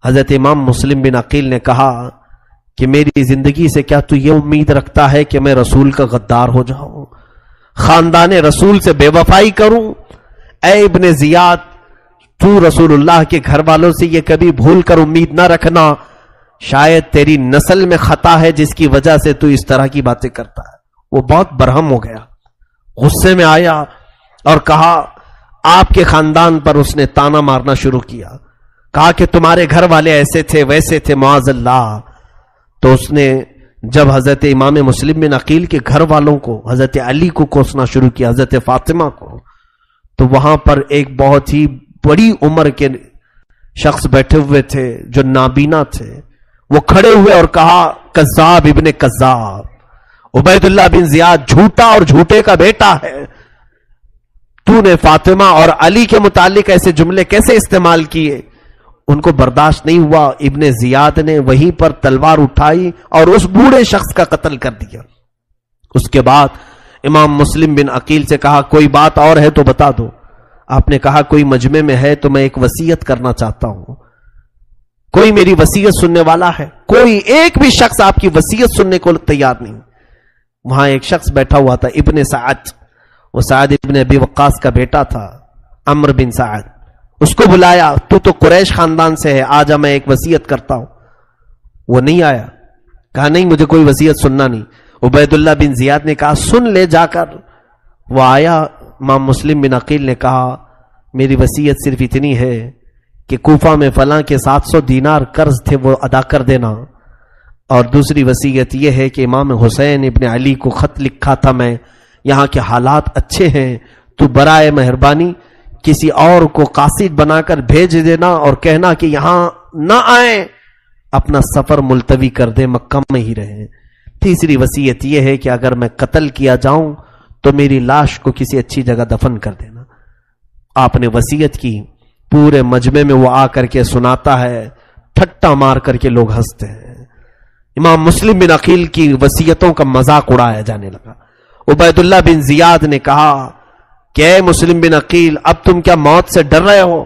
حضرت امام مسلم بن عقیل نے کہا کہ میری زندگی سے کیا تو یہ امید رکھتا ہے کہ میں رسول کا غدار ہو جاؤں، خاندان رسول سے بے وفائی کروں؟ اے ابن زیاد، تو رسول اللہ کے گھر والوں سے یہ کبھی بھول کر امید نہ رکھنا، شاید تیری نسل میں خطا ہے جس کی وجہ سے تو اس طرح کی باتیں کرتا ہے۔ وہ بہت برہم ہو گیا، غصے میں آیا اور کہا، آپ کے خاندان پر اس نے تانا مارنا شروع کیا، کہا کہ تمہارے گھر والے ایسے تھے ویسے تھے معاذ اللہ۔ تو اس نے جب حضرت امام مسلم بن عقیل کے گھر والوں کو، حضرت علی کو کوسنا شروع کیا، حضرت فاطمہ کو، تو وہاں پر ایک بہت ہی بڑی عمر کے شخص بیٹھے ہوئے تھے جو نابینا تھے، وہ کھڑے ہوئے اور کہا، کذاب ابن کذاب، عبید اللہ بن زیاد جھوٹا اور جھوٹے کا بیٹا ہے، تو نے فاطمہ اور علی کے متعلق ایسے جملے کیسے استعمال کیے؟ ان کو برداشت نہیں ہوا، ابن زیاد نے وہیں پر تلوار اٹھائی اور اس بوڑھے شخص کا قتل کر دیا۔ اس کے بعد امام مسلم بن عقیل سے کہا، کوئی بات اور ہے تو بتا دو۔ آپ نے کہا، کوئی مجمع میں ہے تو میں ایک وصیت کرنا چاہتا ہوں، کوئی میری وصیت سننے والا ہے؟ کوئی ایک بھی شخص آپ کی وصیت سننے کو تیار نہیں۔ وہاں ایک شخص بیٹھا ہوا تھا، ابن سعد، وہ سعد ابن ابی وقاص کا بیٹا تھا، عمرو بن سعد۔ اس کو بلایا، تو قریش خاندان سے ہے، آجا میں ایک وصیت کرتا ہوں۔ وہ نہیں آیا، کہا نہیں مجھے کوئی وصیت سننا نہیں۔ عبید اللہ بن زیاد نے کہا، سن لے جا کر۔ وہ آیا، امام مسلم بن عقیل نے کہا، میری وصیت صرف اتنی ہے کہ کوفہ میں فلاں کے 700 دینار قرض تھے وہ ادا کر دینا، اور دوسری وصیت یہ ہے کہ امام حسین ابن علی کو خط لکھا تھا میں، یہاں کے حالات اچھے ہیں، تو برائے مہربانی کسی اور کو قاصد بنا کر بھیج دینا اور کہنا کہ یہاں نہ آئیں، اپنا سفر ملتوی کر دے، مکہ میں ہی رہیں۔ تیسری وصیت یہ ہے کہ اگر میں قتل کیا جاؤں تو میری لاش کو کسی اچھی جگہ دفن کر دینا۔ آپ نے وصیت کی، پورے مجمع میں وہ آ کر کے سناتا ہے، ٹھٹا مار کر کے لوگ ہنستے ہیں۔ امام مسلم بن عقیل کی وصیتوں کا مذاق اڑایا جانے لگا۔ عبید اللہ بن زیاد نے کہا کہ اے مسلم بن عقیل، اب تم کیا موت سے ڈر رہے ہو؟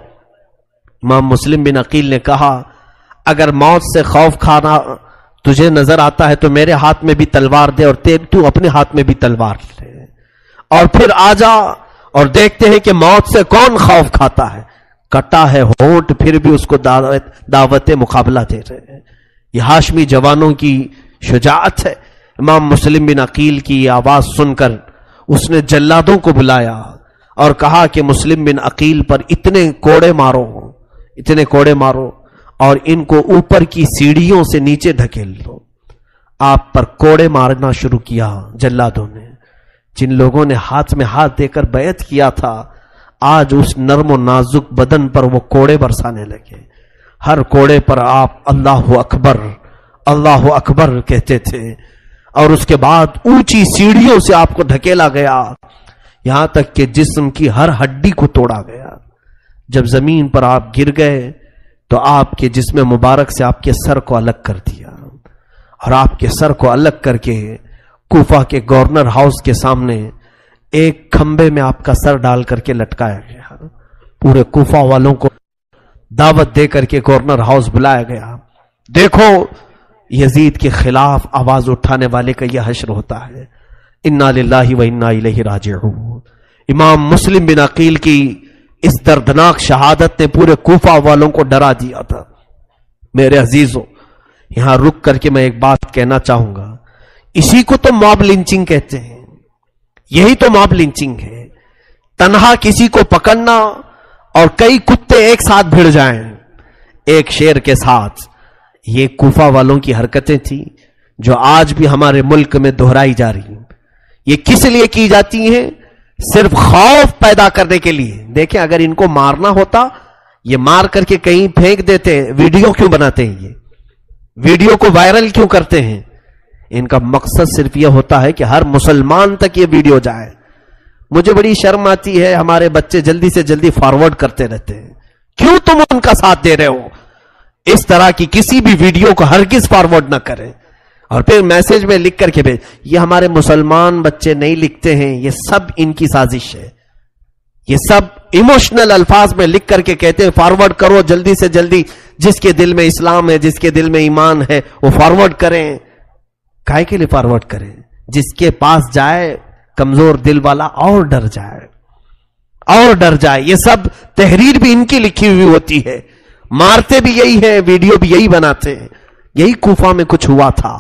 امام مسلم بن عقیل نے کہا، اگر موت سے خوف کھانا تجھے نظر آتا ہے تو میرے ہاتھ میں بھی تلوار دے اور تو اپنے ہاتھ میں بھی تلوار لے، اور پھر آ جا اور دیکھتے ہیں کہ موت سے کون خوف کھاتا ہے۔ کٹا ہے ہونٹ پھر بھی اس کو دعوت مقابلہ دے رہے ہیں۔ یہ ہاشمی جوانوں کی شجاعت ہے۔ امام مسلم بن عقیل کی یہ آواز سن کر اس نے جلادوں کو بلایا اور کہا کہ مسلم بن عقیل پر اتنے کوڑے مارو، اتنے کوڑے مارو، اور ان کو اوپر کی سیڑھیوں سے نیچے دھکیل دو۔ آپ پر کوڑے مارنا شروع کیا جلادوں نے۔ جن لوگوں نے ہاتھ میں ہاتھ دے کر بیعت کیا تھا، آج اس نرم و نازک بدن پر وہ کوڑے برسانے لگے۔ ہر کوڑے پر آپ اللہ اکبر اللہ اکبر کہتے تھے، اور اس کے بعد اونچی سیڑھیوں سے آپ کو دھکیلا گیا، یہاں تک کہ جسم کی ہر ہڈی کو توڑا گیا۔ جب زمین پر آپ گر گئے تو آپ کے جسم مبارک سے آپ کے سر کو الگ کر دیا، اور آپ کے سر کو الگ کر کے کوفہ کے گورنر ہاؤس کے سامنے ایک کھمبے میں آپ کا سر ڈال کر کے لٹکایا گیا۔ پورے کوفہ والوں کو دعوت دے کر کے گورنر ہاؤس بلایا گیا۔ دیکھو یزید کے خلاف آواز اٹھانے والے کا یہ حشر ہوتا ہے۔ انا للہ و انا الیہ راجعون۔ امام مسلم بن عقیل کی اس دردناک شہادت نے پورے کوفہ والوں کو ڈرا دیا تھا۔ میرے عزیزوں، یہاں رک کر کے میں ایک بات کہنا چاہوں گا، اسی کو تو موب لنچنگ کہتے ہیں، یہی تو موب لنچنگ ہے۔ تنہا کسی کو پکڑنا اور کئی کتے ایک ساتھ بھیڑ جائیں ایک شیر کے ساتھ، یہ کوفہ والوں کی حرکتیں تھیں جو آج بھی ہمارے ملک میں دہرائی جا رہی ہیں۔ یہ کس لیے کی جاتی ہیں؟ صرف خوف پیدا کرنے کے لیے۔ دیکھیں اگر ان کو مارنا ہوتا، یہ مار کر کے کہیں پھینک دیتے، ویڈیو کیوں بناتے ہیں؟ یہ ویڈیو کو وائرل کیوں کرتے ہیں؟ ان کا مقصد صرف یہ ہوتا ہے کہ ہر مسلمان تک یہ ویڈیو جائے۔ مجھے بڑی شرم آتی ہے، ہمارے بچے جلدی سے جلدی فارورڈ کرتے رہتے ہیں۔ کیوں تم ان کا ساتھ دے رہے ہو؟ اس طرح کی کسی بھی ویڈیو کو ہرگز فارورڈ نہ کریں اور پھر میسج میں لکھ کر کے بھیج۔ یہ ہمارے مسلمان بچے نہیں لکھتے ہیں، یہ سب ان کی سازش ہے۔ یہ سب ایموشنل الفاظ میں لکھ کر کے کہتے ہیں فارورڈ کرو جلدی سے جلدی، جس کے دل میں اسلام ہے، جس کے دل میں ایمان ہے، وہ فارورڈ کریں. کائے کے لیے فارورڈ کریں؟ جس کے پاس جائے کمزور دل والا اور ڈر جائے، اور ڈر جائے. یہ سب تحریر بھی ان کی لکھی ہوئی ہوتی ہے، مارتے بھی یہی ہے، ویڈیو بھی یہی بناتے ہیں. یہی کوفہ میں کچھ ہوا تھا،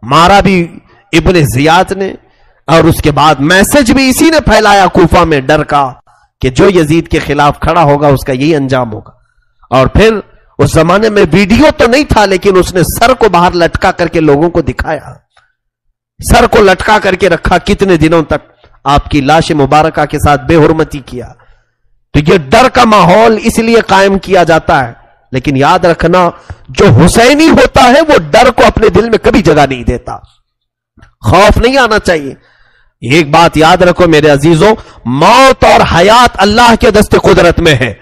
مارا بھی ابن زیاد نے، اور اس کے بعد میسج بھی اسی نے پھیلایا کوفہ میں ڈر کا کہ جو یزید کے خلاف کھڑا ہوگا اس کا یہی انجام ہوگا. اور پھر اس زمانے میں ویڈیو تو نہیں تھا، لیکن اس نے سر کو باہر لٹکا کر کے لوگوں کو دکھایا، سر کو لٹکا کر کے رکھا، کتنے دنوں تک آپ کی لاش مبارکہ کے ساتھ بے حرمتی کیا. تو یہ ڈر کا ماحول اس لیے قائم کیا جاتا ہے. لیکن یاد رکھنا، جو حسینی ہوتا ہے وہ ڈر کو اپنے دل میں کبھی جگہ نہیں دیتا، خوف نہیں آنا چاہیے. ایک بات یاد رکھو میرے عزیزوں، موت اور حیات اللہ کے دست قدرت میں ہے.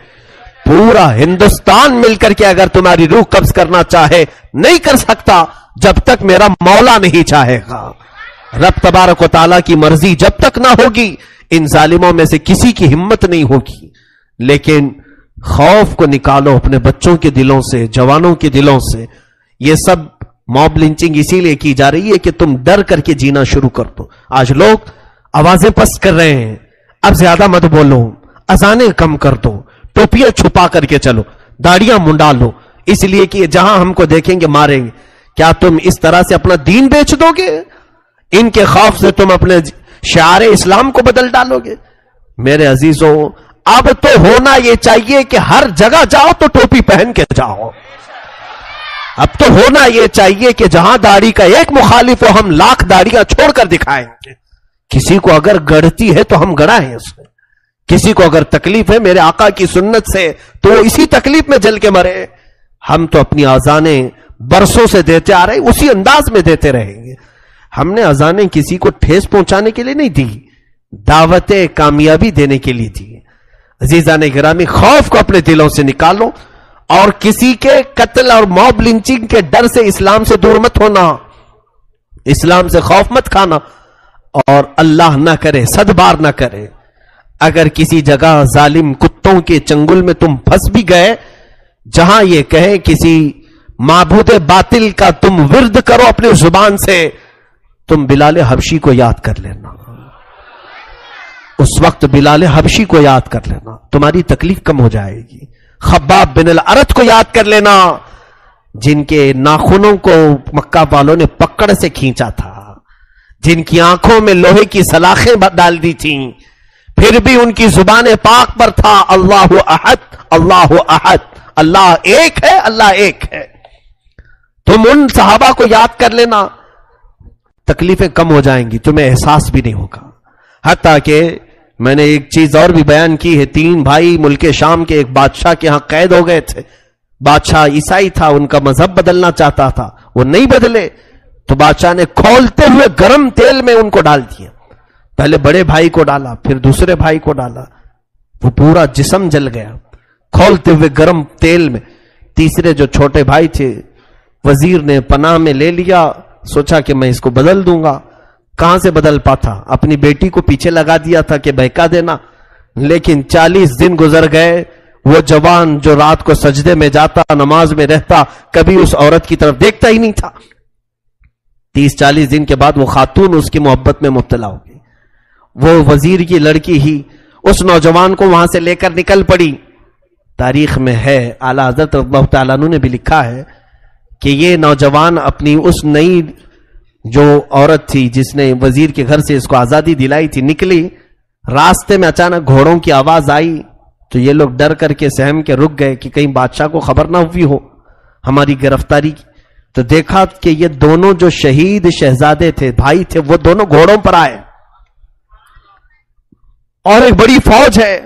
پورا ہندوستان مل کر کے اگر تمہاری روح قبض کرنا چاہے نہیں کر سکتا جب تک میرا مولا نہیں چاہے گا. رب تبارک و تعالیٰ کی مرضی جب تک نہ ہوگی ان ظالموں میں سے کسی کی ہمت نہیں ہوگی. لیکن خوف کو نکالو اپنے بچوں کے دلوں سے، جوانوں کے دلوں سے. یہ سب موب لنچنگ اسی لیے کی جا رہی ہے کہ تم ڈر کر کے جینا شروع کر دو. آج لوگ آوازیں پست کر رہے ہیں، اب زیادہ مت بولو، اذانیں کم کر دو، ٹوپیاں چھپا کر کے چلو، داڑیاں منڈا لو، اس لیے کہ جہاں ہم کو دیکھیں گے ماریں گے. کیا تم اس طرح سے اپنا دین بیچ دو گے؟ ان کے خوف سے تم اپنے شعار اسلام کو بدل ڈالو گے؟ میرے عزیزوں، اب تو ہونا یہ چاہیے کہ ہر جگہ جاؤ تو ٹوپی پہن کے جاؤ. اب تو ہونا یہ چاہیے کہ جہاں داڑھی کا ایک مخالف ہو ہم لاکھ داڑیاں چھوڑ کر دکھائیں گے. کسی کو اگر گڑتی ہے تو ہم گڑائیں اس میں، کسی کو اگر تکلیف ہے میرے آقا کی سنت سے تو وہ اسی تکلیف میں جل کے مرے. ہم تو اپنی اذانیں برسوں سے دیتے آ رہے، اسی انداز میں دیتے رہیں گے. ہم نے اذانیں کسی کو ٹھیس پہنچانے کے لیے نہیں دی، دعوت کامیابی دینے کے لیے دی. عزیزان گرامی، خوف کو اپنے دلوں سے نکالو اور کسی کے قتل اور موب لنچنگ کے ڈر سے اسلام سے دور مت ہونا، اسلام سے خوف مت کھانا. اور اللہ نہ کرے، صد بار نہ کرے، اگر کسی جگہ ظالم کتوں کے چنگل میں تم پھنس بھی گئے، جہاں یہ کہے کسی معبود باطل کا تم ورد کرو اپنی زبان سے، تم بلال حبشی کو یاد کر لینا. اس وقت بلال حبشی کو یاد کر لینا، تمہاری تکلیف کم ہو جائے گی. خباب بن الارت کو یاد کر لینا، جن کے ناخنوں کو مکہ والوں نے پکڑ سے کھینچا تھا، جن کی آنکھوں میں لوہے کی سلاخیں ڈال دی تھیں، پھر بھی ان کی زبان پاک پر تھا اللہ احد، اللہ احد، اللہ ایک ہے، اللہ ایک ہے. تم ان صحابہ کو یاد کر لینا، تکلیفیں کم ہو جائیں گی، تمہیں احساس بھی نہیں ہوگا. حتیٰ کہ میں نے ایک چیز اور بھی بیان کی ہے، 3 بھائی ملک شام کے ایک بادشاہ کے ہاں قید ہو گئے تھے. بادشاہ عیسائی تھا، ان کا مذہب بدلنا چاہتا تھا، وہ نہیں بدلے تو بادشاہ نے کھولتے ہوئے گرم تیل میں ان کو ڈال دیا. پہلے بڑے بھائی کو ڈالا، پھر دوسرے بھائی کو ڈالا، وہ پورا جسم جل گیا کھولتے ہوئے گرم تیل میں. تیسرے جو چھوٹے بھائی تھے، وزیر نے پناہ میں لے لیا، سوچا کہ میں اس کو بدل دوں گا. کہاں سے بدل پاتا، اپنی بیٹی کو پیچھے لگا دیا تھا کہ بہکا دینا. لیکن 40 دن گزر گئے، وہ جوان جو رات کو سجدے میں جاتا، نماز میں رہتا، کبھی اس عورت کی طرف دیکھتا ہی نہیں تھا. 30-40 دن کے بعد وہ خاتون اس کی محبت میں مبتلا ہو گئی. وہ وزیر کی لڑکی ہی اس نوجوان کو وہاں سے لے کر نکل پڑی. تاریخ میں ہے، اعلیٰ حضرت اللہ تعالیٰ عنہ نے بھی لکھا ہے کہ یہ نوجوان اپنی اس نئی جو عورت تھی جس نے وزیر کے گھر سے اس کو آزادی دلائی تھی، نکلی، راستے میں اچانک گھوڑوں کی آواز آئی تو یہ لوگ ڈر کر کے سہم کے رک گئے کہ کہیں بادشاہ کو خبر نہ ہوئی ہو ہماری گرفتاری کی. تو دیکھا کہ یہ دونوں جو شہید شہزادے تھے، بھائی تھے، وہ دونوں گھوڑوں پر آئے اور ایک بڑی فوج ہے.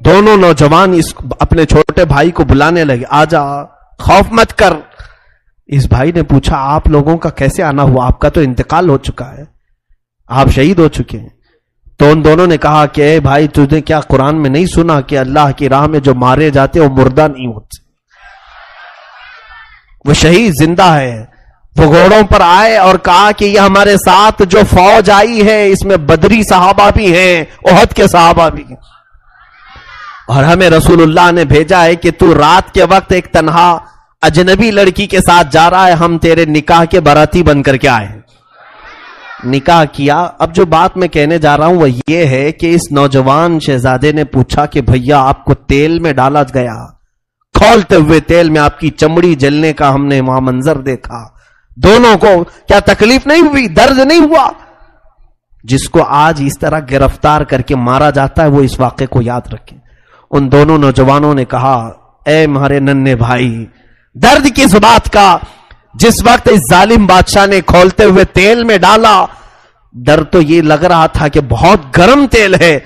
دونوں نوجوان اپنے چھوٹے بھائی کو بلانے لگے، آجا، خوف مت کر. اس بھائی نے پوچھا آپ لوگوں کا کیسے آنا ہوا؟ آپ کا تو انتقال ہو چکا ہے، آپ شہید ہو چکے ہیں. تو ان دونوں نے کہا کہ اے بھائی، تجھے کیا قرآن میں نہیں سنا کہ اللہ کی راہ میں جو مارے جاتے وہ مردہ نہیں ہوتے، وہ شہید زندہ ہے. وہ گھوڑوں پر آئے اور کہا کہ یہ ہمارے ساتھ جو فوج آئی ہے اس میں بدری صحابہ بھی ہیں، احد کے صحابہ بھی ہیں، اور ہمیں رسول اللہ نے بھیجا ہے کہ تو رات کے وقت ایک تنہا اجنبی لڑکی کے ساتھ جا رہا ہے, ہم تیرے نکاح کے باراتی بن کر کے آئے ہیں. نکاح کیا. اب جو بات میں کہنے جا رہا ہوں وہ یہ ہے کہ اس نوجوان شہزادے نے پوچھا کہ بھیا آپ کو تیل میں ڈالا گیا, کھولتے ہوئے تیل میں آپ کی چمڑی جلنے کا ہم نے وہاں منظر دیکھا, دونوں کو کیا تکلیف نہیں ہوئی, درد نہیں ہوا؟ جس کو آج اس طرح گرفتار کر کے مارا جاتا ہے وہ اس واقعے کو یاد رکھیں. ان دونوں نوجوانوں نے کہا اے ہمارے ننھے بھائی, درد کس بات کا؟ جس وقت اس ظالم بادشاہ نے کھولتے ہوئے تیل میں ڈالا, درد تو یہ لگ رہا تھا کہ بہت گرم تیل ہے,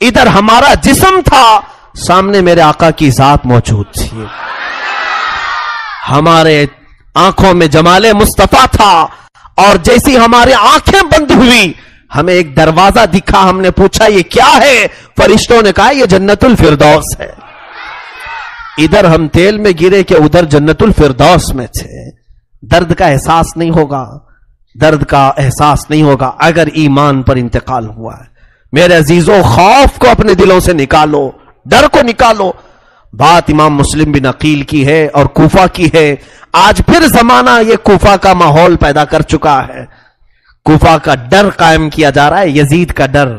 ادھر ہمارا جسم تھا, سامنے میرے آقا کی ذات موجود تھی, ہمارے آنکھوں میں جمال مصطفیٰ تھا, اور جیسی ہماری آنکھیں بند ہوئی ہمیں ایک دروازہ دکھا, ہم نے پوچھا یہ کیا ہے؟ فرشتوں نے کہا یہ جنت الفردوس ہے. ادھر ہم تیل میں گرے کہ ادھر جنت الفردوس میں تھے. درد کا احساس نہیں ہوگا, درد کا احساس نہیں ہوگا اگر ایمان پر انتقال ہوا ہے. میرے عزیزوں, خوف کو اپنے دلوں سے نکالو, ڈر کو نکالو. بات امام مسلم بن عقیل کی ہے اور کوفہ کی ہے. آج پھر زمانہ یہ کوفہ کا ماحول پیدا کر چکا ہے, کوفہ کا ڈر قائم کیا جا رہا ہے, یزید کا ڈر.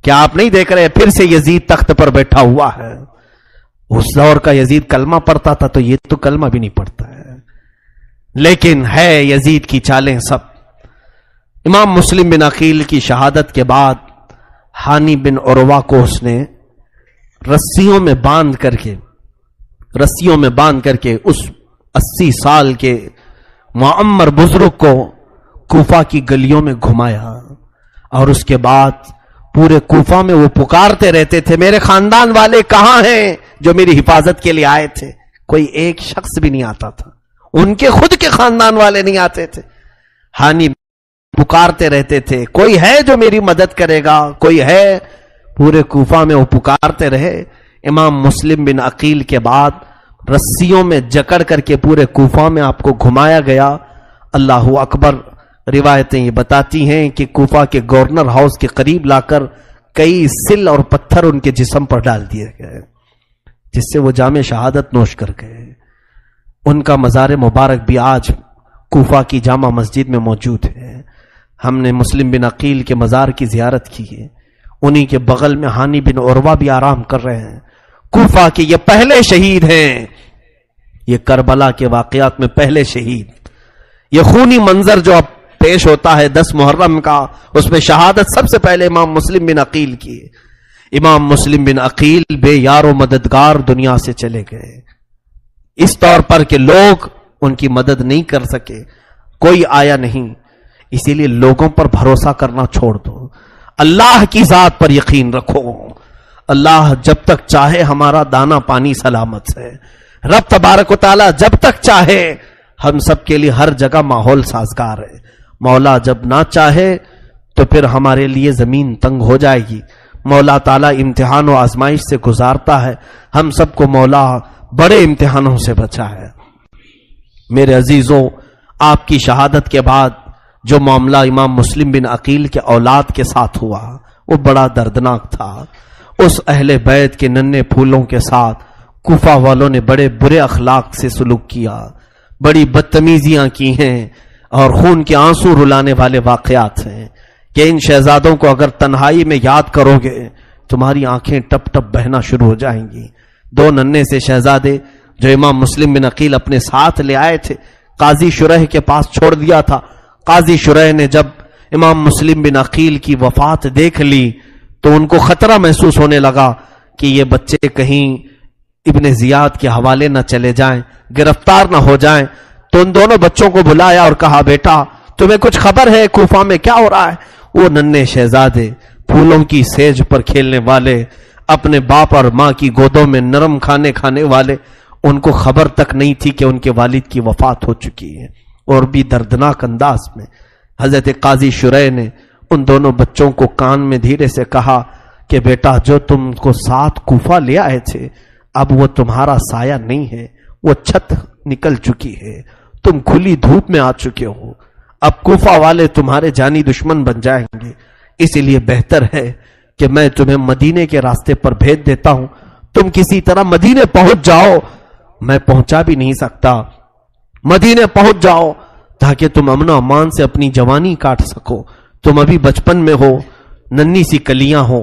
کیا آپ نہیں دیکھ رہے پھر سے یزید تخت پر بیٹھا ہوا ہے؟ اس دور کا یزید کلمہ پڑھتا تھا, تو یہ تو کلمہ بھی نہیں پڑھتا ہے, لیکن ہے یزید کی چالیں سب. امام مسلم بن عقیل کی شہادت کے بعد ہانی بن عروہ کو اس نے رسیوں میں باندھ کر کے اس 80 سال کے معمر بزرگ کو کوفہ کی گلیوں میں گھمایا, اور اس کے بعد پورے کوفہ میں وہ پکارتے رہتے تھے میرے خاندان والے کہاں ہیں جو میری حفاظت کے لیے آئے تھے. کوئی ایک شخص بھی نہیں آتا تھا, ان کے خود کے خاندان والے نہیں آتے تھے. ہانی پکارتے رہتے تھے کوئی ہے جو میری مدد کرے گا, کوئی ہے. پورے کوفہ میں وہ پکارتے رہے. امام مسلم بن عقیل کے بعد رسیوں میں جکڑ کر کے پورے کوفہ میں آپ کو گھمایا گیا. اللہ اکبر. روایتیں یہ بتاتی ہیں کہ کوفہ کے گورنر ہاؤس کے قریب لا کر کئی سل اور پتھر ان کے جسم پر ڈال دیے گئے, جس سے وہ جام شہادت نوش کر گئے. ان کا مزار مبارک بھی آج کوفہ کی جامع مسجد میں موجود ہے. ہم نے مسلم بن عقیل کے مزار کی زیارت کی ہے. انہی کے بغل میں ہانی بن عروہ بھی آرام کر رہے ہیں. کوفہ کے یہ پہلے شہید ہیں, یہ کربلا کے واقعات میں پہلے شہید. یہ خونی منظر جو اب پیش ہوتا ہے 10 محرم کا, اس میں شہادت سب سے پہلے امام مسلم بن عقیل کی. امام مسلم بن عقیل بے یار و مددگار دنیا سے چلے گئے, اس طور پر کہ لوگ ان کی مدد نہیں کر سکے, کوئی آیا نہیں. اسی لیے لوگوں پر بھروسہ کرنا چھوڑ دو, اللہ کی ذات پر یقین رکھو. اللہ جب تک چاہے ہمارا دانا پانی سلامت ہے. رب تبارک و تعالی جب تک چاہے ہم سب کے لیے ہر جگہ ماحول سازگار ہے. مولا جب نہ چاہے تو پھر ہمارے لیے زمین تنگ ہو جائے گی. مولا تعالیٰ امتحان و آزمائش سے گزارتا ہے, ہم سب کو مولا بڑے امتحانوں سے بچا ہے. میرے عزیزوں, آپ کی شہادت کے بعد جو معاملہ امام مسلم بن عقیل کے اولاد کے ساتھ ہوا وہ بڑا دردناک تھا. اس اہل بیت کے ننھے پھولوں کے ساتھ کوفہ والوں نے بڑے برے اخلاق سے سلوک کیا, بڑی بدتمیزیاں کی ہیں, اور خون کے آنسو رلانے والے واقعات ہیں کہ ان شہزادوں کو اگر تنہائی میں یاد کرو گے تمہاری آنکھیں ٹپ ٹپ بہنا شروع ہو جائیں گی. 2 ننھے سے شہزادے جو امام مسلم بن عقیل اپنے ساتھ لے آئے تھے, قاضی شریح کے پاس چھوڑ دیا تھا. قاضی شریح نے جب امام مسلم بن عقیل کی وفات دیکھ لی تو ان کو خطرہ محسوس ہونے لگا کہ یہ بچے کہیں ابن زیاد کے حوالے نہ چلے جائیں, گرفتار نہ ہو جائیں. تو ان دونوں بچوں کو بلایا اور کہا بیٹا تمہیں کچھ خبر ہے کوفہ میں کیا ہو رہا ہے؟ وہ ننھے شہزادے پھولوں کی سیج پر کھیلنے والے, اپنے باپ اور ماں کی گودوں میں نرم کھانے والے, ان کو خبر تک نہیں تھی کہ ان کے والد کی وفات ہو چکی ہے. اور بھی دردناک انداز میں حضرت قاضی شریح نے ان دونوں بچوں کو کان میں دھیرے سے کہا کہ بیٹا جو تم کو ساتھ کوفہ لے آئے تھے اب وہ تمہارا سایہ نہیں ہے, وہ چھت نکل چکی ہے, تم کھلی دھوپ میں آ چکے ہو, اب کوفہ والے تمہارے جانی دشمن بن جائیں گے. اسی لیے بہتر ہے کہ میں تمہیں مدینے کے راستے پر بھیج دیتا ہوں, تم کسی طرح مدینے پہنچ جاؤ. میں پہنچا بھی نہیں سکتا، مدینے پہنچ جاؤ تاکہ تم امن و امان سے اپنی جوانی کاٹ سکو، تم ابھی بچپن میں ہو، ننھی سی کلیاں ہو۔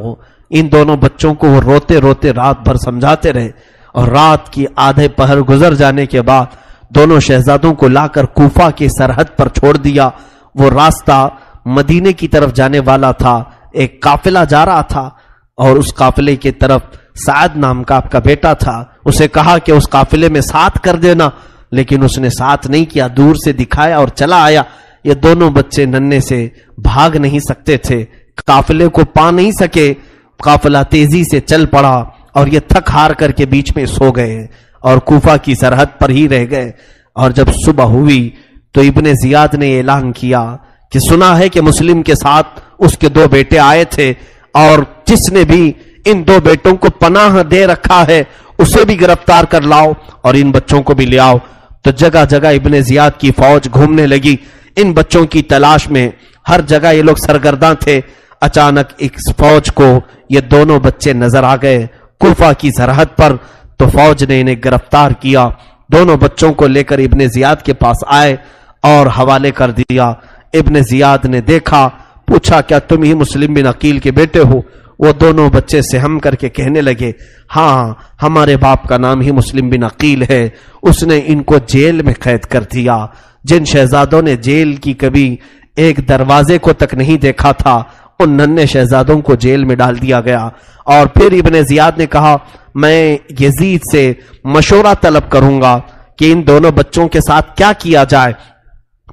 ان دونوں بچوں کو وہ روتے روتے رات بھر سمجھاتے رہے، اور رات کی آدھے پہر گزر جانے کے بعد دونوں شہزادوں کو لا کر کوفہ کی سرحد پر چھوڑ دیا۔ وہ راستہ مدینے کی طرف جانے والا تھا، ایک قافلہ جا رہا تھا، اور اس قافلے کی طرف سعد نام کا آپ کا بیٹا تھا، اسے کہا کہ اس قافلے میں ساتھ کر دینا، لیکن اس نے ساتھ نہیں کیا، دور سے دکھایا اور چلا آیا۔ یہ دونوں بچے ننھے سے بھاگ نہیں سکتے تھے، قافلے کو پا نہیں سکے، قافلہ تیزی سے چل پڑا اور یہ تھک ہار کر کے بیچ میں سو گئے اور کوفہ کی سرحد پر ہی رہ گئے۔ اور جب صبح ہوئی تو ابن زیاد نے اعلان کیا کہ سنا ہے کہ مسلم کے ساتھ اس کے 2 بیٹے آئے تھے، اور جس نے بھی ان 2 بیٹوں کو پناہ دے رکھا ہے اسے بھی گرفتار کر لاؤ اور ان بچوں کو بھی لے آؤ۔ تو جگہ جگہ ابن زیاد کی فوج گھومنے لگی ان بچوں کی تلاش میں، ہر جگہ یہ لوگ سرگرداں تھے۔ اچانک ایک فوج کو یہ دونوں بچے نظر آ گئے کوفہ کی سرحد پر، تو فوج نے انہیں گرفتار کیا، دونوں بچوں کو لے کر ابن زیاد کے پاس آئے اور حوالے کر دیا۔ ابن زیاد نے دیکھا، پوچھا کیا تم ہی مسلم بن عقیل کے بیٹے ہو؟ وہ دونوں بچے سہم کر کے کہنے لگے ہاں ہمارے باپ کا نام ہی مسلم بن عقیل ہے، اس نے ان کو جیل میں قید کر دیا۔ جن شہزادوں نے جیل کی کبھی ایک دروازے کو تک نہیں دیکھا تھا ان ننھے شہزادوں کو جیل میں ڈال دیا گیا۔ اور پھر ابن زیاد نے کہا میں یزید سے مشورہ طلب کروں گا کہ ان دونوں بچوں کے ساتھ کیا کیا جائے،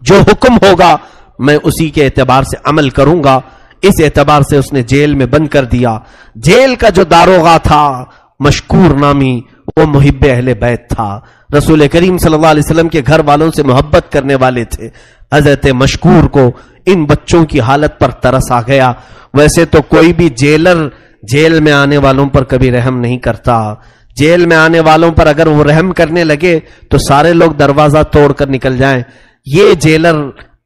جو حکم ہوگا میں اسی کے اعتبار سے عمل کروں گا۔ اس اعتبار سے اس نے جیل میں بند کر دیا۔ جیل کا جو داروغہ تھا مشکور نامی، وہ محب اہل بیت تھا، رسول کریم صلی اللہ علیہ وسلم کے گھر والوں سے محبت کرنے والے تھے۔ حضرت مشکور کو ان بچوں کی حالت پر ترس آ گیا۔ ویسے تو کوئی بھی جیلر جیل میں آنے والوں پر کبھی رحم نہیں کرتا، جیل میں آنے والوں پر اگر وہ رحم کرنے لگے تو سارے لوگ دروازہ توڑ کر نکل جائیں۔ یہ جیلر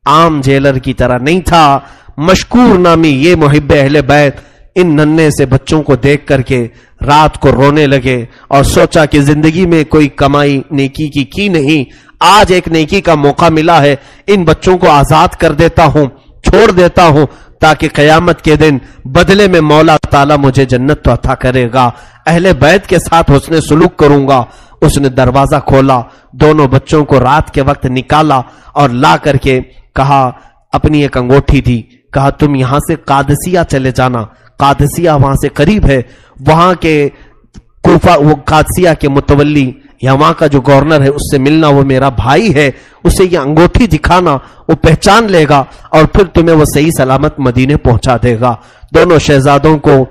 عام جیلر کی طرح نہیں تھا، مشکور نامی یہ محب اہل بیت ان ننھے سے بچوں کو دیکھ کر کے رات کو رونے لگے اور سوچا کہ زندگی میں کوئی کمائی نیکی کی نہیں، آج ایک نیکی کا موقع ملا ہے، ان بچوں کو آزاد کر دیتا ہوں، چھوڑ دیتا ہوں، تاکہ قیامت کے دن بدلے میں مولا تعالیٰ مجھے جنت تو عطا کرے گا، اہل بیت کے ساتھ حسن سلوک کروں گا۔ اس نے دروازہ کھولا، دونوں بچوں کو رات کے وقت نکالا اور لا کر کے کہا، اپنی ایک انگوٹھی دی، کہا تم یہاں سے قادسیہ چلے جانا، قادسیہ وہاں سے قریب ہے، وہاں کے کوفہ وہ قادسیہ کے متولی یا وہاں کا جو گورنر ہے اس سے ملنا، وہ میرا بھائی ہے، اسے یہ انگوٹھی دکھانا، وہ پہچان لے گا اور پھر تمہیں وہ صحیح سلامت مدینے پہنچا دے گا۔ دونوں شہزادوں کو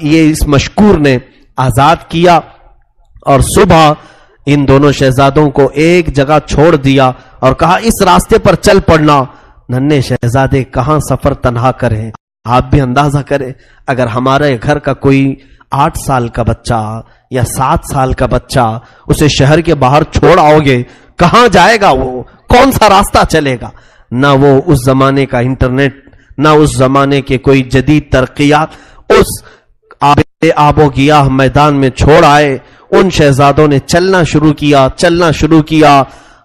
یہ اس مشکور نے آزاد کیا اور صبح ان دونوں شہزادوں کو ایک جگہ چھوڑ دیا اور کہا اس راستے پر چل پڑنا۔ ننھے شہزادے کہاں سفر تنہا کریں، آپ بھی اندازہ کریں اگر ہمارے گھر کا کوئی 8 سال کا بچہ یا 7 سال کا بچہ اسے شہر کے باہر چھوڑ آؤ گے، کہاں جائے گا، وہ کون سا راستہ چلے گا؟ نہ وہ اس زمانے کا انٹرنیٹ، نہ اس زمانے کے کوئی جدید ترقیات اس آب و گیاہ میدان میں چھوڑ آئے۔ ان شہزادوں نے چلنا شروع کیا۔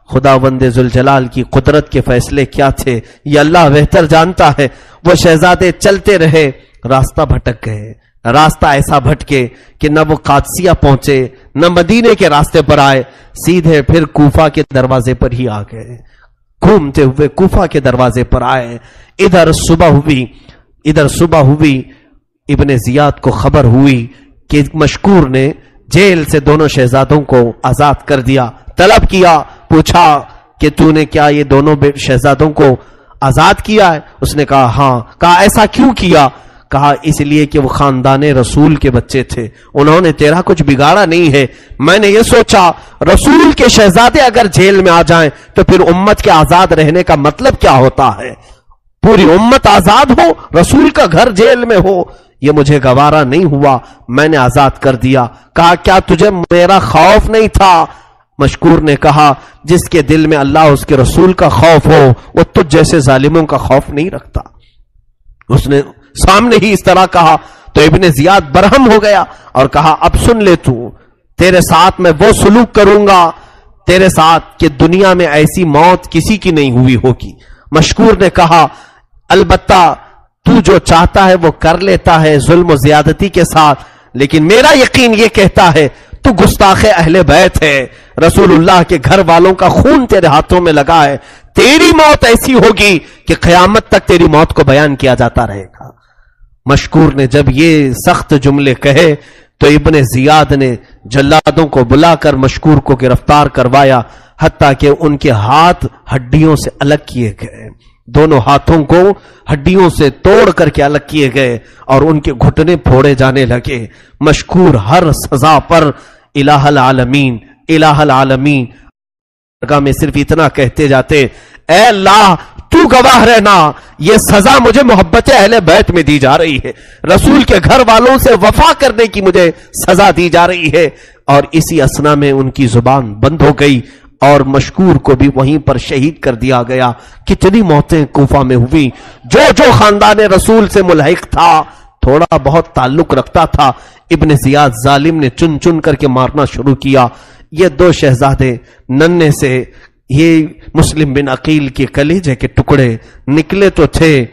خداوند ذوالجلال کی قدرت کے فیصلے کیا تھے یہ اللہ بہتر جانتا ہے۔ وہ شہزادے چلتے رہے، راستہ بھٹک گئے، راستہ ایسا بھٹکے کہ نہ وہ قادسیہ پہنچے نہ مدینے کے راستے پر آئے، سیدھے پھر کوفہ کے دروازے پر ہی آ گئے، گھومتے ہوئے کوفہ کے دروازے پر آئے۔ ادھر صبح ہوئی، ابن زیاد کو خبر ہوئی کہ مشکور نے جیل سے دونوں شہزادوں کو آزاد کر دیا۔ طلب کیا، پوچھا کہ تو نے کیا یہ دونوں شہزادوں کو آزاد کیا ہے؟ اس نے کہا ہاں۔ کہا ایسا کیوں کیا؟ کہا اس لیے کہ وہ خاندان رسول کے بچے تھے، انہوں نے تیرا کچھ بگاڑا نہیں ہے، میں نے یہ سوچا رسول کے شہزادے اگر جیل میں آ جائیں تو پھر امت کے آزاد رہنے کا مطلب کیا ہوتا ہے؟ پوری امت آزاد ہو، رسول کا گھر جیل میں ہو، یہ مجھے گوارا نہیں ہوا، میں نے آزاد کر دیا۔ کہا کیا تجھے میرا خوف نہیں تھا؟ مشکور نے کہا جس کے دل میں اللہ اس کے رسول کا خوف ہو وہ تجھ جیسے ظالموں کا خوف نہیں رکھتا۔ اس نے سامنے ہی اس طرح کہا تو ابن زیاد برہم ہو گیا اور کہا اب سن لے، تو تیرے ساتھ میں وہ سلوک کروں گا تیرے ساتھ کہ دنیا میں ایسی موت کسی کی نہیں ہوئی ہوگی. مشکور نے کہا البتہ تو جو چاہتا ہے وہ کر لیتا ہے ظلم و زیادتی کے ساتھ، لیکن میرا یقین یہ کہتا ہے تو گستاخ اہل بیت ہے، رسول اللہ کے گھر والوں کا خون تیرے ہاتھوں میں لگا ہے، تیری موت ایسی ہوگی کہ قیامت تک تیری موت کو بیان کیا جاتا رہے گا. مشکور نے جب یہ سخت جملے کہے تو ابن زیاد نے جلادوں کو بلا کر مشکور کو گرفتار کروایا، حتیٰ کہ ان کے ہاتھ ہڈیوں سے الگ کیے گئے، دونوں ہاتھوں کو ہڈیوں سے توڑ کر کے الگ کیے گئے اور ان کے گھٹنے پھوڑے جانے لگے. مشکور ہر سزا پر الہ العالمین الہ العالمین میں صرف اتنا کہتے جاتے، اے اللہ تو گواہ رہنا، یہ سزا مجھے محبت اہل بیت میں دی جا رہی ہے، رسول کے گھر والوں سے وفا کرنے کی مجھے سزا دی جا رہی ہے. اور اسی اثنا میں ان کی زبان بند ہو گئی اور مشکور کو بھی وہیں پر شہید کر دیا گیا. کتنی موتیں کوفہ میں ہوئی. جو جو خاندان رسول سے ملحق تھا، تھوڑا بہت تعلق رکھتا تھا، ابن زیاد ظالم نے چن چن کر کے مارنا شروع کیا. یہ دو شہزادے ننھے سے یہ مسلم بن عقیل کے کلیجے کے ٹکڑے نکلے تو تھے،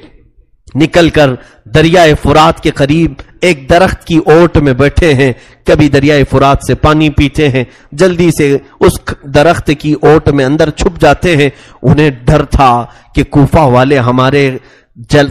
نکل کر دریائے فرات کے قریب ایک درخت کی اوٹ میں بیٹھے ہیں. کبھی دریائے فرات سے پانی پیتے ہیں، جلدی سے اس درخت کی اوٹ میں اندر چھپ جاتے ہیں. انہیں ڈر تھا کہ کوفہ والے ہمارے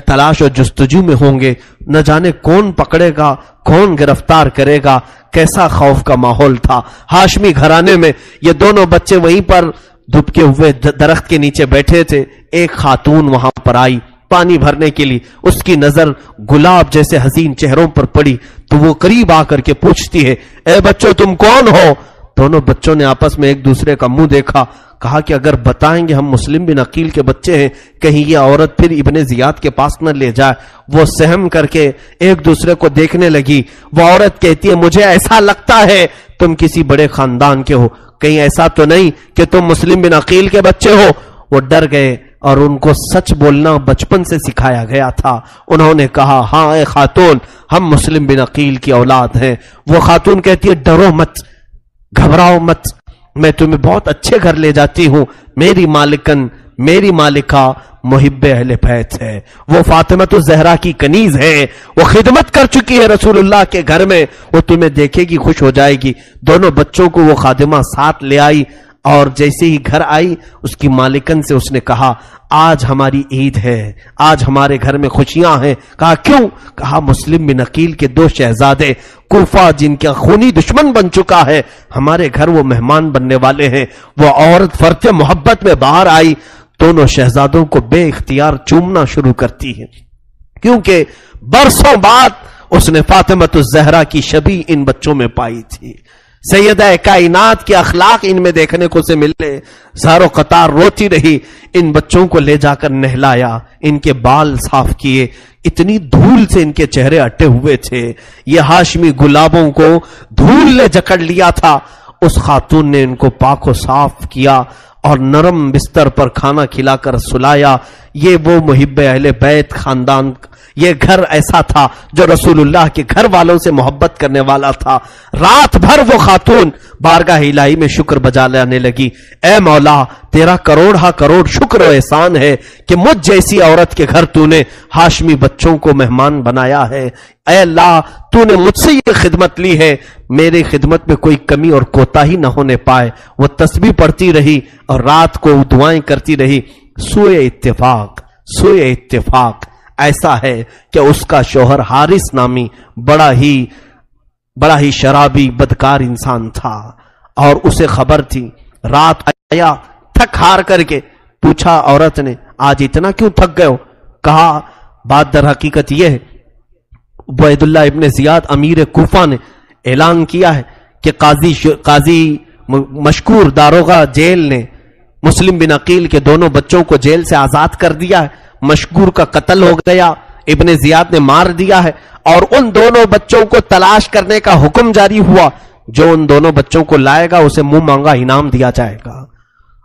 تلاش و جستجو میں ہوں گے، نہ جانے کون پکڑے گا، کون گرفتار کرے گا. کیسا خوف کا ماحول تھا. ہاشمی گھرانے میں یہ دونوں بچے وہیں پر دبکے ہوئے درخت کے نیچے بیٹھے تھے. ایک خاتون وہاں پر آئی پانی بھرنے کے لیے، اس کی نظر گلاب جیسے حسین چہروں پر پڑی تو وہ قریب آ کر کے پوچھتی ہے، اے بچوں تم کون ہو؟ دونوں بچوں نے آپس میں ایک دوسرے کا منہ دیکھا، کہا کہ اگر بتائیں گے ہم مسلم بن عقیل کے بچے ہیں، کہیں یہ عورت پھر ابن زیاد کے پاس نہ لے جائے. وہ سہم کر کے ایک دوسرے کو دیکھنے لگی. وہ عورت کہتی ہے مجھے ایسا لگتا ہے تم کسی بڑے خاندان کے ہو، کہیں ایسا تو نہیں کہ تم مسلم بن عقیل کے بچے ہو؟ وہ ڈر گئے اور ان کو سچ بولنا بچپن سے سکھایا گیا تھا. انہوں نے کہا ہاں اے خاتون ہم مسلم بن عقیل کی اولاد ہیں. وہ خاتون کہتی ہے ڈرو مت، گھبراؤ مت، میں تمہیں بہت اچھے گھر لے جاتی ہوں. میری مالکن، میری مالکہ محب اہل بیت ہے، وہ فاطمہ الزہرا کی کنیز ہے، وہ خدمت کر چکی ہے رسول اللہ کے گھر میں، وہ تمہیں دیکھے گی خوش ہو جائے گی. دونوں بچوں کو وہ خادمہ ساتھ لے آئی اور جیسے ہی گھر آئی اس کی مالکن سے اس نے کہا آج ہماری عید ہے، آج ہمارے گھر میں خوشیاں ہیں. کہا کیوں؟ کہا مسلم بن عقیل کے دو شہزادے کوفہ جن کا خونی دشمن بن چکا ہے، ہمارے گھر وہ مہمان بننے والے ہیں. وہ عورت فرط محبت میں باہر آئی، دونوں شہزادوں کو بے اختیار چومنا شروع کرتی ہے، کیونکہ برسوں بعد اس نے فاطمہ الزہرا کی شبیہ ان بچوں میں پائی تھی. سیدہ کائنات کے اخلاق ان میں دیکھنے کو سے ملے. زارو قطار روتی رہی. ان بچوں کو لے جا کر نہلایا، ان کے بال صاف کیے، اتنی دھول سے ان کے چہرے اٹے ہوئے تھے، یہ ہاشمی گلابوں کو دھول نے جکڑ لیا تھا. اس خاتون نے ان کو پاک و صاف کیا اور نرم بستر پر کھانا کھلا کر سلایا. یہ وہ محب اہل بیت خاندان، یہ گھر ایسا تھا جو رسول اللہ کے گھر والوں سے محبت کرنے والا تھا. رات بھر وہ خاتون بارگاہ الہی میں شکر بجا لانے لگی. اے مولا تیرا کروڑ کروڑ شکر و احسان ہے کہ مجھ جیسی عورت کے گھر تو نے ہاشمی بچوں کو مہمان بنایا ہے. اے اللہ تو نے مجھ سے یہ خدمت لی ہے، میری خدمت میں کوئی کمی اور کوتاہی نہ ہونے پائے. وہ تسبیح پڑھتی رہی اور رات کو دعائیں کرتی رہی. سوئے اتفاق ایسا ہے کہ اس کا شوہر حارث نامی بڑا ہی شرابی بدکار انسان تھا اور اسے خبر تھی. رات آیا تھک ہار کر کے، پوچھا عورت نے آج اتنا کیوں تھک گئے ہو؟ کہا بات در حقیقت یہ ہے عبید اللہ ابن زیاد امیر کوفہ نے اعلان کیا ہے کہ قاضی مشکور داروغہ جیل نے مسلم بن عقیل کے دونوں بچوں کو جیل سے آزاد کر دیا ہے. مشکور کا قتل ہو گیا، ابن زیاد نے مار دیا ہے اور ان دونوں بچوں کو تلاش کرنے کا حکم جاری ہوا. جو ان دونوں بچوں کو لائے گا اسے منہ مانگا انعام دیا جائے گا.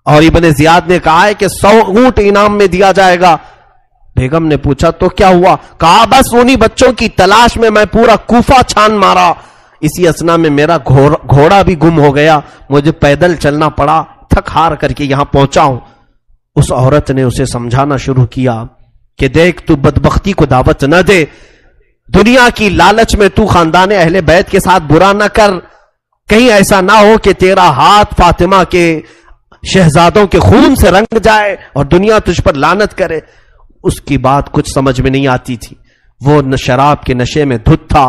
اور ابن زیاد نے کہا ہے کہ 100 اونٹ انعام میں دیا جائے گا. بیگم نے پوچھا تو کیا ہوا؟ کہا بس انہی بچوں کی تلاش میں میں پورا کوفہ چھان مارا. اسی اسنا میں میرا گھوڑا بھی گم ہو گیا, مجھے پیدل چلنا پڑا, تھک ہار کر کے یہاں پہنچا ہوں. اس عورت نے اسے سمجھانا شروع کیا کہ دیکھ تو بدبختی کو دعوت نہ دے, دنیا کی لالچ میں تو خاندان اہل بیت کے ساتھ برا نہ کر, کہیں ایسا نہ ہو کہ تیرا ہاتھ فاطمہ کے شہزادوں کے خون سے رنگ جائے اور دنیا تجھ پر لعنت کرے. اس کی بات کچھ سمجھ میں نہیں آتی تھی, وہ شراب کے نشے میں دھت تھا,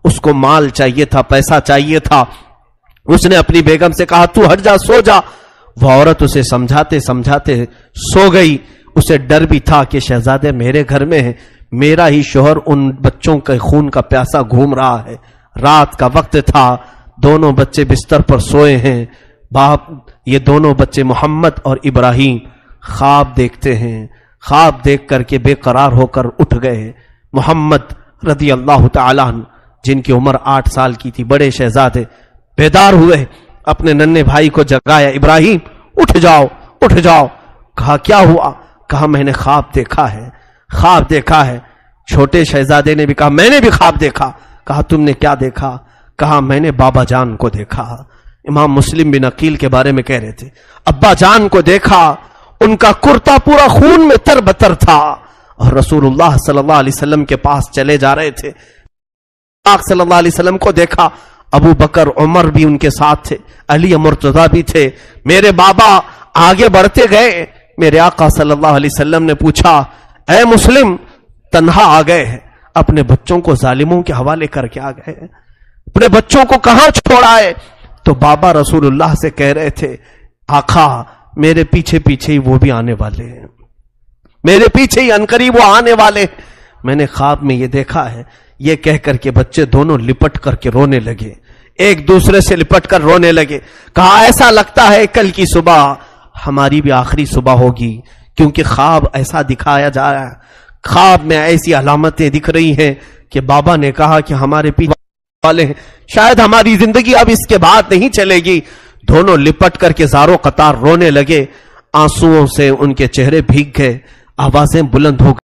اس کو مال چاہیے تھا, پیسہ چاہیے تھا. اس نے اپنی بیگم سے کہا تو ہٹ جا, سو جا. وہ عورت اسے سمجھاتے سمجھاتے سو گئی. اسے ڈر بھی تھا کہ شہزادے میرے گھر میں ہے, میرا ہی شوہر ان بچوں کے خون کا پیاسا گھوم رہا ہے. رات کا وقت تھا, دونوں بچے بستر پر سوئے ہیں. باپ, یہ دونوں بچے محمد اور ابراہیم خواب دیکھتے ہیں. خواب دیکھ کر کے بے قرار ہو کر اٹھ گئے. محمد رضی اللہ تعالیٰ عنہ جن کی عمر 8 سال کی تھی, بڑے شہزادے, بیدار ہوئے, اپنے ننھے بھائی کو جگایا, ابراہیم اٹھ جاؤ اٹھ جاؤ. کہا کیا ہوا؟ کہا میں نے خواب دیکھا ہے, خواب دیکھا ہے. چھوٹے شہزادے نے بھی کہا میں نے بھی خواب دیکھا. کہا تم نے کیا دیکھا؟ کہا میں نے بابا جان کو دیکھا. امام مسلم بن عقیل کے بارے میں کہہ رہے تھے, ابا جان کو دیکھا, ان کا کرتا پورا خون میں تر بتر تھا, اور رسول اللہ صلی اللہ علیہ وسلم کے پاس چلے جا رہے تھے. پاک صلی اللہ علیہ وسلم کو دیکھا, ابو بکر عمر بھی ان کے ساتھ تھے, علی مرتضیٰ بھی تھے. میرے بابا آگے بڑھتے گئے. میرے آقا صلی اللہ علیہ وسلم نے پوچھا, اے مسلم تنہا آ گئے ہیں, اپنے بچوں کو ظالموں کے حوالے کر کے آ گئے, اپنے بچوں کو کہاں چھوڑا ہے؟ تو بابا رسول اللہ سے کہہ رہے تھے, آقا میرے پیچھے پیچھے ہی وہ بھی آنے والے ہیں, میرے پیچھے ہی عنقریب وہ آنے والے, میں نے خواب میں یہ دیکھا ہے. یہ کہہ کر کے بچے دونوں لپٹ کر کے رونے لگے, ایک دوسرے سے لپٹ کر رونے لگے. کہا ایسا لگتا ہے کل کی صبح ہماری بھی آخری صبح ہوگی, کیونکہ خواب ایسا دکھایا جا رہا ہے, خواب میں ایسی علامتیں دکھ رہی ہیں کہ بابا نے کہا کہ ہمارے پیچھے والے ہیں, شاید ہماری زندگی اب اس کے بعد نہیں چلے گی. دونوں لپٹ کر کے زاروں قطار رونے لگے, آنسوؤں سے ان کے چہرے بھیگ گئے, آوازیں بلند ہو گئی.